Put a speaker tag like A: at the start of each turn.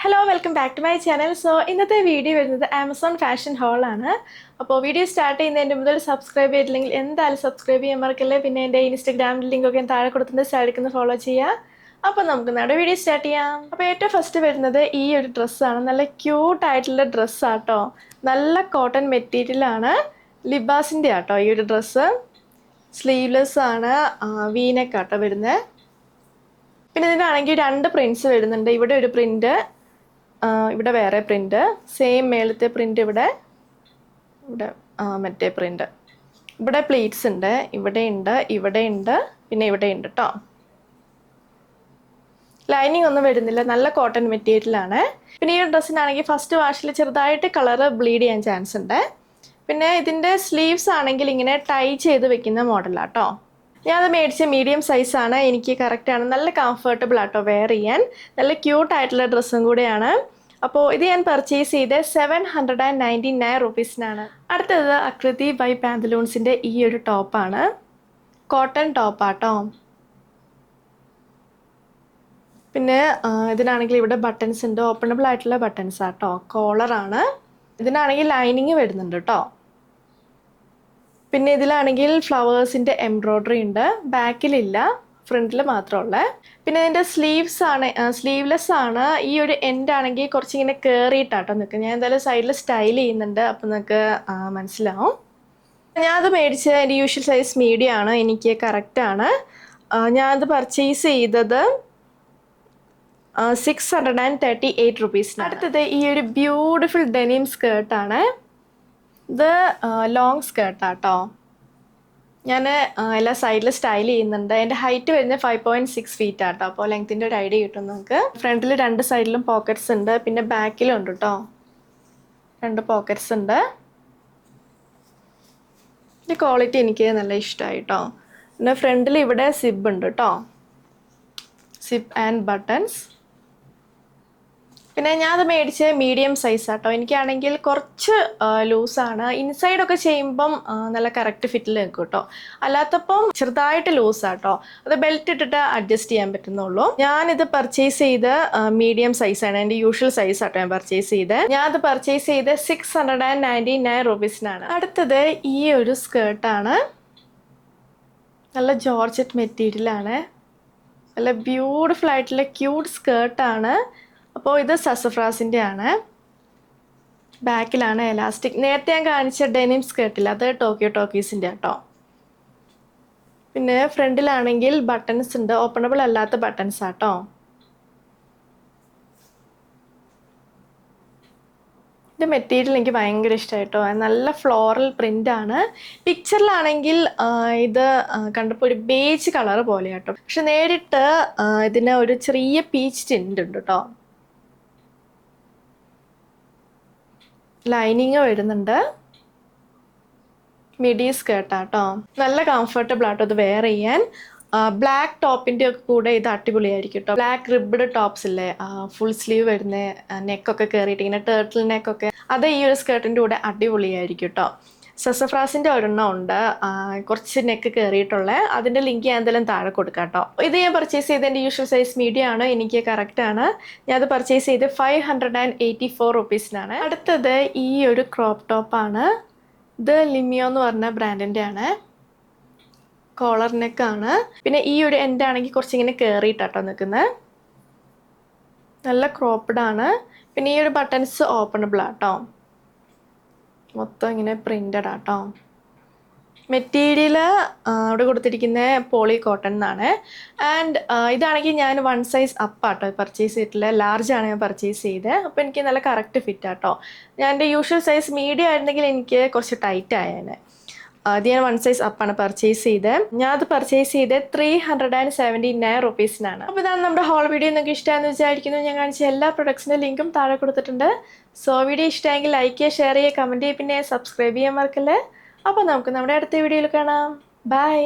A: Hello welcome back to my channel. So ഇന്നത്തെ video വരുന്നത് Amazon fashion ഹോളാണ്. അപ്പോൾ വീഡിയോ സ്റ്റാർട്ട് ചെയ്യുന്നതിൻ്റെ മുതൽ സബ്സ്ക്രൈബ് ചെയ്തില്ലെങ്കിൽ എന്തായാലും സബ്സ്ക്രൈബ് ചെയ്യാൻ മറക്കല്ലേ. പിന്നെ എൻ്റെ ഇൻസ്റ്റാഗ്രാമിൻ്റെ ലിങ്കൊക്കെ ഞാൻ താഴെ കൊടുത്തിട്ട് സൈഡിൽ ഫോളോ ചെയ്യുക. അപ്പോൾ നമുക്ക് നമ്മുടെ വീഡിയോ സ്റ്റാർട്ട് ചെയ്യാം. അപ്പോൾ ഏറ്റവും ഫസ്റ്റ് വരുന്നത് ഈ ഒരു ഡ്രസ്സാണ്. നല്ല ക്യൂട്ടായിട്ടുള്ള ഡ്രസ്സാട്ടോ. നല്ല കോട്ടൺ മെറ്റീരിയലാണ്. ലിബാസിൻ്റെ ആട്ടോ ഈ ഒരു ഡ്രസ്സ്. സ്ലീവ്ലെസ് ആണ്, വീനെക്കാട്ടോ വരുന്നത്. പിന്നെ ഇതിനാണെങ്കിൽ രണ്ട് പ്രിൻറ്റ്സ് വരുന്നുണ്ട്. ഇവിടെ ഒരു പ്രിൻറ്റ്, ഇവിടെ വേറെ പ്രിൻറ്റ്, സെയിം മേളത്തെ പ്രിൻറ്റ്, ഇവിടെ മറ്റേ പ്രിൻറ്റ്. ഇവിടെ പ്ലീറ്റ്സ് ഉണ്ട്, ഇവിടെ ഉണ്ട്, പിന്നെ ഇവിടെ ഉണ്ട് കേട്ടോ. ലൈനിങ് ഒന്നും വരുന്നില്ല, നല്ല കോട്ടൺ മെറ്റീരിയലാണ്. പിന്നെ ഈ ഡ്രസ്സിനാണെങ്കിൽ ഫസ്റ്റ് വാഷിൽ ചെറുതായിട്ട് കളറ് ബ്ലീഡ് ചെയ്യാൻ ചാൻസ് ഉണ്ട്. പിന്നെ ഇതിൻ്റെ സ്ലീവ്സ് ആണെങ്കിൽ ഇങ്ങനെ ടൈ ചെയ്ത് വെക്കുന്ന മോഡലാട്ടോ. ഞാനത് മേടിച്ച മീഡിയം സൈസാണ്, എനിക്ക് കറക്റ്റാണ്. നല്ല കംഫർട്ടബിൾ ആട്ടോ വെയർ ചെയ്യാൻ. നല്ല ക്യൂട്ടായിട്ടുള്ള ഡ്രസ്സും കൂടെയാണ്. അപ്പോൾ ഇത് ഞാൻ പർച്ചേസ് ചെയ്ത് 799 റുപ്പീസിനാണ്. അടുത്തത് ആകൃതി ബൈ പാന്തലൂൺസിൻ്റെ ഈ ഒരു ടോപ്പാണ്. കോട്ടൺ ടോപ്പാട്ടോ. പിന്നെ ഇതിനാണെങ്കിൽ ഇവിടെ ബട്ടൺസ് ഉണ്ട്, ഓപ്പണബിൾ ആയിട്ടുള്ള ബട്ടൺസ് ആട്ടോ. കോളറാണ്. ഇതിനാണെങ്കിൽ ലൈനിങ് വരുന്നുണ്ട് കേട്ടോ. പിന്നെ ഇതിലാണെങ്കിൽ ഫ്ലവേഴ്സിൻ്റെ എംബ്രോയ്ഡറി ഉണ്ട്, ബാക്കിലില്ല, ഫ്രണ്ടിൽ മാത്രമുള്ള. പിന്നെ ഇതിൻ്റെ സ്ലീവ്സ് ആണ്, സ്ലീവ്ലെസ് ആണ്. ഈ ഒരു എൻഡ് ആണെങ്കിൽ കുറച്ചിങ്ങനെ കയറിയിട്ടാട്ടോ നിൽക്കുക. ഞാൻ എന്തായാലും സൈഡിൽ സ്റ്റൈൽ ചെയ്യുന്നുണ്ട്, അപ്പോൾ നിങ്ങൾക്ക് മനസ്സിലാവും. ഞാനത് മേടിച്ച എൻ്റെ യൂഷ്വൽ സൈസ് മീഡിയം ആണ്, എനിക്ക് കറക്റ്റാണ്. ഞാനത് പർച്ചേസ് ചെയ്തത് 638 റുപ്പീസിന്. അടുത്തത് ഈ ഒരു ബ്യൂട്ടിഫുൾ ഡെനിം സ്കേർട്ടാണ്. ഇത് ലോങ് സ്കേർട്ടാട്ടോ. ഞാൻ എല്ലാ സൈഡിൽ സ്റ്റൈൽ ചെയ്യുന്നുണ്ട്. എൻ്റെ ഹൈറ്റ് വരുന്നത് 5.6 ഫീറ്റ് ആട്ടോ. അപ്പോൾ ലെങ്ത്തിൻ്റെ ഒരു ഐഡിയ കിട്ടും നിങ്ങൾക്ക്. ഫ്രണ്ടിൽ രണ്ട് സൈഡിലും പോക്കറ്റ്സ് ഉണ്ട്, പിന്നെ ബാക്കിലും ഉണ്ട് കേട്ടോ, 2 പോക്കറ്റ്സ് ഉണ്ട്. ഈ ക്വാളിറ്റി എനിക്ക് നല്ല ഇഷ്ടമായി കേട്ടോ. പിന്നെ ഫ്രണ്ടിൽ ഇവിടെ സിബ് ഉണ്ട് കേട്ടോ, സിബ് ആൻഡ് ബട്ടൺസ്. പിന്നെ ഞാനത് മേടിച്ച് മീഡിയം സൈസ് ആട്ടോ. എനിക്കാണെങ്കിൽ കുറച്ച് ലൂസാണ്. ഇൻസൈഡൊക്കെ ചെയ്യുമ്പം നല്ല കറക്റ്റ് ഫിറ്റിൽ നിൽക്കും കേട്ടോ. അല്ലാത്തപ്പം ചെറുതായിട്ട് ലൂസാട്ടോ. അത് ബെൽറ്റ് ഇട്ടിട്ട് അഡ്ജസ്റ്റ് ചെയ്യാൻ പറ്റുന്നുള്ളൂ. ഞാനിത് പർച്ചേസ് ചെയ്ത് മീഡിയം സൈസാണ്, എൻ്റെ യൂഷ്വൽ സൈസ് ആട്ടോ ഞാൻ പർച്ചേസ് ചെയ്ത്. ഞാനത് പർച്ചേസ് ചെയ്ത് 699 റുപ്പീസിനാണ്. അടുത്തത് ഈ ഒരു സ്കേർട്ടാണ്. നല്ല ജോർജറ്റ് മെറ്റീരിയലാണ്. നല്ല ബ്യൂട്ടിഫുൾ ആയിട്ടുള്ള ക്യൂട്ട് സ്കേർട്ടാണ്. അപ്പോൾ ഇത് സസഫ്രാസിൻ്റെ ആണ്. ബാക്കിലാണ് എലാസ്റ്റിക്. നേരത്തെ ഞാൻ കാണിച്ച ഡെനിം സ്കേർട്ടില്ല, അത് ടോക്കിയോ ടോക്കീസിൻ്റെ ആട്ടോ. പിന്നെ ഫ്രണ്ടിലാണെങ്കിൽ ബട്ടൺസ് ഉണ്ട്, ഓപ്പണബിൾ അല്ലാത്ത ബട്ടൺസ് ആട്ടോ. ഇതിൻ്റെ മെറ്റീരിയൽ എനിക്ക് ഭയങ്കര ഇഷ്ടമായിട്ടോ. നല്ല ഫ്ലോറൽ പ്രിൻ്റ് ആണ്. പിക്ചറിലാണെങ്കിൽ ഇത് കണ്ടപ്പോൾ ഒരു ബേജ് കളർ പോലെ കേട്ടോ, പക്ഷെ നേരിട്ട് ഇതിന് ഒരു ചെറിയ പീച്ച് ടിൻ്റ് ഉണ്ട് കേട്ടോ. ലൈനിങ് വരുന്നുണ്ട്. മിഡി സ്കേർട്ടാട്ടോ. നല്ല കംഫർട്ടബിൾ ആട്ടോ ഇത് വെയർ ചെയ്യാൻ. ബ്ലാക്ക് ടോപ്പിൻ്റെ ഒക്കെ കൂടെ ഇത് അടിപൊളിയായിരിക്കും കേട്ടോ. ബ്ലാക്ക് റിബ്ഡ് ടോപ്സ് ഇല്ലേ, ഫുൾ സ്ലീവ് വരുന്ന, നെക്കൊക്കെ കയറിയിട്ട് ഇങ്ങനെ ടേർട്ടിൽ നെക്കൊക്കെ, അത് ഈ ഒരു സ്കേർട്ടിൻ്റെ കൂടെ അടിപൊളിയായിരിക്കും കേട്ടോ. സസഫ്രാസിൻ്റെ ഒരെണ്ണം ഉണ്ട്, കുറച്ച് നെക്ക് കയറിയിട്ടുള്ള. അതിൻ്റെ ലിങ്ക് ഞാൻ എന്തായാലും താഴെ കൊടുക്കാം കേട്ടോ. ഇത് ഞാൻ പർച്ചേസ് ചെയ്ത് എൻ്റെ യൂഷ്വൽ സൈസ് മീഡിയം ആണ്, എനിക്ക് കറക്റ്റാണ്. ഞാനത് പർച്ചേസ് ചെയ്ത് 584 റുപ്പീസിനാണ്. അടുത്തത് ഈ ഒരു ക്രോപ്പ് ടോപ്പാണ്. ഇത് ലിമിയോ എന്ന് പറഞ്ഞ ബ്രാൻഡിൻ്റെ ആണ്. കോളർ നെക്കാണ്. പിന്നെ ഈ ഒരു എൻഡ് ആണെങ്കിൽ കുറച്ചിങ്ങനെ കയറിയിട്ടാട്ടോ നിൽക്കുന്നത്. നല്ല ക്രോപ്പ്ഡ് ആണ്. പിന്നെ ഈ ഒരു ബട്ടൺസ് ഓപ്പണബിൾ ആട്ടോ. മൊത്തം ഇങ്ങനെ പ്രിൻ്റഡ് ആട്ടോ. മെറ്റീരിയൽ അവിടെ കൊടുത്തിരിക്കുന്ന പോളി കോട്ടൺ എന്നാണ്. ആൻഡ് ഇതാണെങ്കിൽ ഞാൻ 1 സൈസ് അപ്പാട്ടോ പർച്ചേസ് ചെയ്തിട്ടില്ല, ലാർജ് ആണ് ഞാൻ പർച്ചേസ് ചെയ്തത്. അപ്പോൾ എനിക്ക് നല്ല കറക്റ്റ് ഫിറ്റ് ആട്ടോ. ഞാൻ എൻ്റെ യൂഷ്വൽ സൈസ് മീഡിയം ആയിരുന്നെങ്കിൽ എനിക്ക് കുറച്ച് ടൈറ്റ് ആയേനെ. അത് ഞാൻ 1 സൈസ് അപ്പാണ് പർച്ചേസ് ചെയ്തത്. ഞാൻ അത് പർച്ചേസ് ചെയ്ത് 379 റുപ്പീസിനാണ്. അപ്പോൾ ഇതാണ് നമ്മുടെ ഹോൾ വീഡിയോ. നിങ്ങൾക്ക് ഇഷ്ടമാണെന്ന് വിചാരിക്കുന്നു. ഞാൻ കാണിച്ച എല്ലാ പ്രൊഡക്ട്സിൻ്റെ ലിങ്കും താഴെ കൊടുത്തിട്ടുണ്ട്. സോ വീഡിയോ ഇഷ്ടമെങ്കിൽ ലൈക്ക് ചെയ്യുക, ഷെയർ ചെയ്യുക, കമൻറ്റ് ചെയ്യുക, പിന്നെ സബ്സ്ക്രൈബ് ചെയ്യാൻ മറക്കല്ലേ. അപ്പോൾ നമുക്ക് നമ്മുടെ അടുത്ത വീഡിയോയിൽ കാണാം. ബൈ.